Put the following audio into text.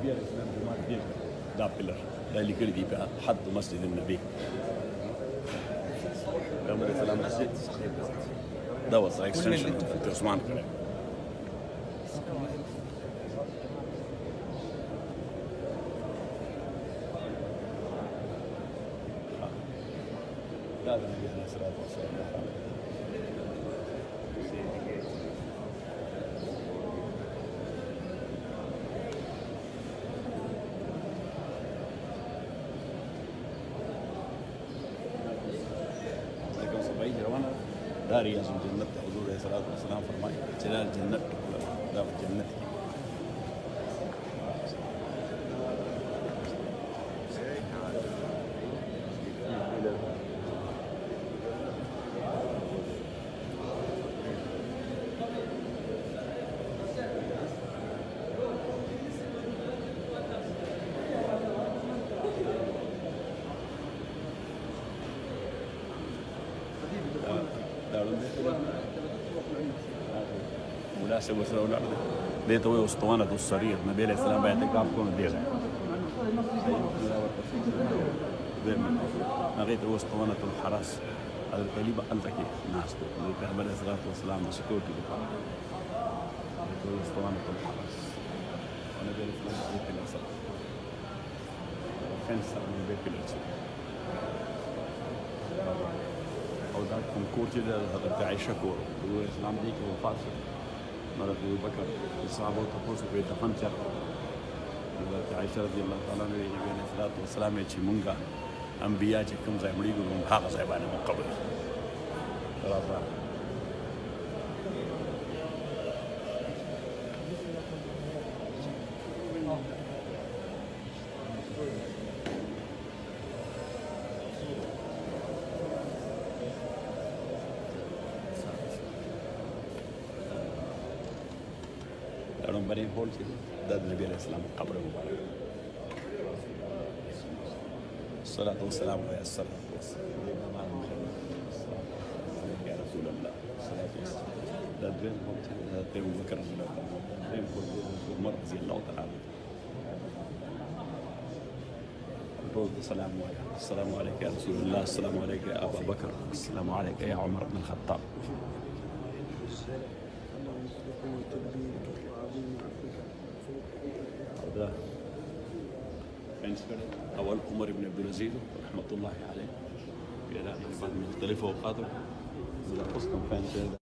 نبي عليه السلام جماعت دی دا پلر دا لیکل دی په حد مسجد النبي پیغمبر اسلام مسجد دا was extension د عثمان کړه دا د نبی عليه الصلاه والسلام دا ریاض الجنت حضور علیہ الصلوۃ والسلام فرمائے چلا جنت دا جنت مناسب وسره ولاړ دی دې ته وایي اسطوانة الصرير نبي علیه السلام به اعتکاف کوو نو دی ځای هغې ته وایي اسطوانة الحرس حضرت علي به هلته کې ناست و د پیغمبر علیه الصلات وسلام د سکیورټي لپاره دې ته وایي اسطوانة الحرس او نبي علیه السلام دې پلر سره فنس سره نږدې پلر سره او دا کوم کور چې د حضرت عایشه کور د اسلام دی کې وفات شو حضرت ابوبکر صحابه ته تپوس وکړي دفن چېرته حضرت عایشه رضی الله تعالی عنها نبي علیه الصلات وسلام چې مونږه انبیا چې کوم ځای مړي ګورو هغه ځای باندې مو قبر راځه لومبنی هول چې د نبی علیه السلام قبر مبارک الصلاة والسلام علیه الصلاة والسلام یا رسول الله الصلاة والسلام دا دویم هول چې حضرت ابوبکر رضی الله تعالی دویم هول عمر رضی الله تعالی ټول سلام وایه السلام علیک یا رسول الله السلام علیک یا ابا بکر السلام علیک یا عمر بن الخطاب ده فنس کړی اول عمر بن عبدالعزیز رحمة الله علیه بیا د مختلفو اوقاتو اوس کوم فنس